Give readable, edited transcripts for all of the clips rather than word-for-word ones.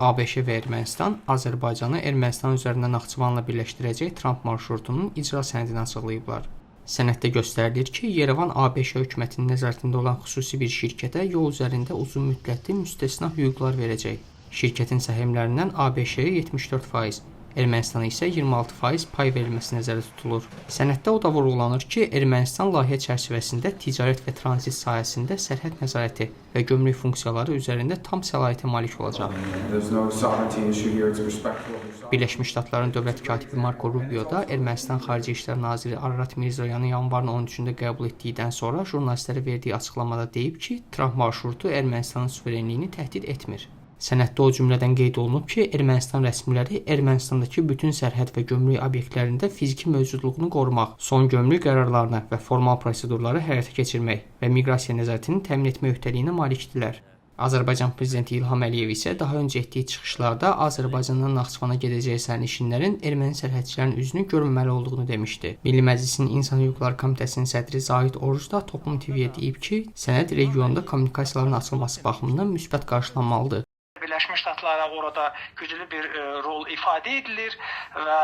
ABŞ və Ermənistan Azərbaycanı Ermənistan üzərindən Naxçıvanla birləşdirəcək Tramp marşrutunun icra sənədini açıqlayıblar. Sənəddə göstərilir ki, Yerevan ABŞ hökumətinin nəzarətində olan xüsusi bir şirkətə yol üzərində uzun müddətli müstəsna hüquqlar verəcək. Şirkətin səhmlərindən ABŞ-yə 74%, Ermənistana isə 26% pay verilməsi nəzərdə tutulur. Sənəddə o da vurğulanır ki, Ermənistan layihə çərçivəsində ticarət və tranzit sahəsində sərhəd nəzarəti və gömrük funksiyaları üzərində tam səlahiyyətə malik olacaq. Birləşmiş Ştatların dövlət katibi Marco Rubio da Ermənistan Xarici İşlər naziri Ararat Mirzoyanı yanvarın 13-də qəbul etdikdən sonra jurnalistlərə verdiyi açıqlamada deyib ki, Tramp marşrutu Ermənistanın suverenliyini təhdid etmir. Sənəddə o cümlədən qeyd olunub ki, Ermənistan rəsmiləri Ermənistandakı bütün sərhəd və gömrük obyektlərində fiziki mövcudluğunu qorumaq, son gömrük qərarlarını və formal prosedurları həyata keçirmək və miqrasiya nəzarətini təmin etmək öhdəliyinə malikdirlər. Azərbaycan prezidenti İlham Əliyev isə daha öncə etdiyi çıxışlarda Azərbaycandan Naxçıvana gedəcək sərnişinlərin erməni sərhədçilərin üzünü görməməli olduğunu demişdi. Milli Məclisin İnsan Hüquqları Komitəsinin sədri Zahid Oruc da Toplum TV-yə deyib ki, sənəd regionda kommunikasiyaların açılması baxımından müsbət qarşılanmalıdır. Birləşmiş Ştatlara orada güclü bir rol ifadə edilir və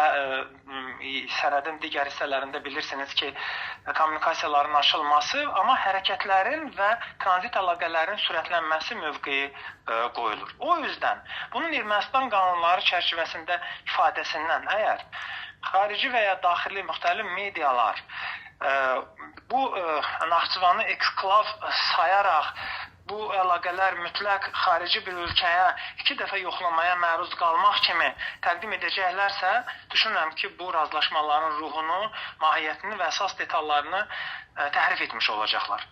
sənədin digər hissələrində bilirsiniz ki, kommunikasiyaların açılması, amma hərəkətlərin və tranzit əlaqələrin sürətlənməsi mövqeyi qoyulur. O yüzden bunun Ermənistan qanunları çərçivəsində ifadəsindən əgər xarici və ya daxili müxtəlif medialar bu Naxçıvanı eksklav sayaraq bu əlaqələr mütləq xarici bir ölkəyə 2 dəfə yoxlamaya məruz qalmaq kimi təqdim edəcəklərsə, düşünürəm ki, bu razılaşmaların ruhunu, mahiyyətini və əsas detallarını təhrif etmiş olacaqlar.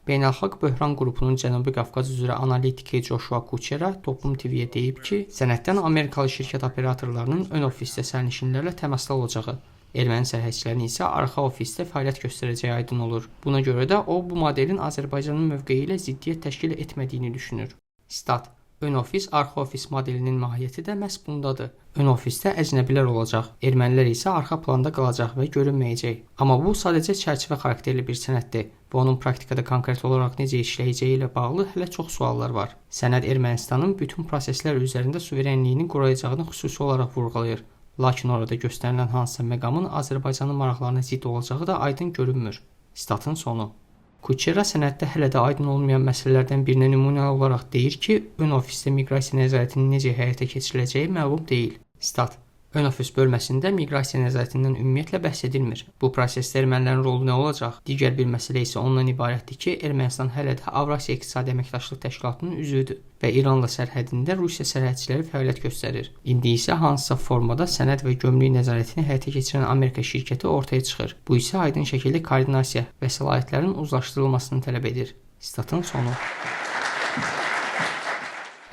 Beynəlxalq Böhran qrupunun Cənubi Qafqaz üzrə analitiki Joshua Kuchera Toplum TV-yə deyib ki, sənəddən Amerikalı şirkət operatorlarının ön ofisdə sərnişinlərlə təmasda olacağı, erməni sərhədçilərinin isə arxa ofisdə fəaliyyət göstərəcəyi aydın olur. Buna görə də o, bu modelin Azərbaycanın mövqeyi ilə ziddiyyət təşkil etmədiyini düşünür. Stat: Ön ofis, arxa ofis modelinin mahiyyəti də məhz bundadır. Ön ofisdə əcnəbilər olacaq, ermənilər isə arxa planda qalacaq və görünməyəcək. Amma bu sadəcə çərçivə xarakterli bir sənəddir və onun praktikada konkret olaraq necə işləyəcəyi ilə bağlı hələ çox suallar var. Sənəd Ermənistanın bütün proseslər üzərində suverenliyini qoruyacağını xüsusi olaraq vurğulayır. Lakin orada göstərilən hansısa məqamın Azərbaycanın maraqlarına zidd olacağı da aydın görünmür. Statın sonu. Kuchera sənəddə hələ də aydın olmayan məsələlərdən birinə nümunə olaraq deyir ki, ön ofisdə miqrasiya nəzarətinin necə həyata keçiriləcəyi məlum deyil. Stat: Ön ofis bölməsində miqrasiya nəzarətindən ümumiyyətlə bəhs edilmir. Bu prosesdə ermənilərin rolu nə olacaq? Digər bir məsələ isə ondan ibarətdir ki, Ermənistan hələ də Avrasiya İqtisadi Əməkdaşlıq Təşkilatının üzvüdür və İranla sərhədində Rusiya sərhədçiləri fəaliyyət göstərir. İndi isə hansısa formada sənəd və gömrük nəzarətini həyata keçirən Amerika şirkəti ortaya çıxır. Bu isə aydın şəkildə koordinasiya və səlahiyyətlərin uzlaşdırılmasını tələb edir. Statın sonu.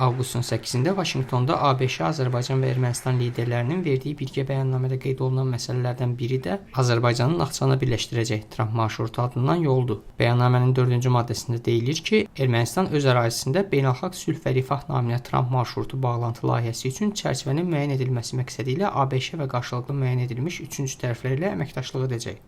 Avqustun 8-də Vaşinqtonda ABŞ, Azərbaycan və Ermənistan liderlərinin verdiyi birgə bəyannamədə qeyd olunan məsələlərdən biri də Azərbaycanın Naxçıvana birləşdirəcək Tramp marşrutu adlanan yoldur. Bəyannamənin 4-cü maddəsində deyilir ki, Ermənistan öz ərazisində beynəlxalq sülh və rifah naminə Tramp marşrutu bağlantı layihəsi üçün çərçivənin müəyyən edilməsi məqsədilə ABŞ və qarşılıqlı müəyyən edilmiş üçüncü tərəflərlə əməkdaşlıq edəcək.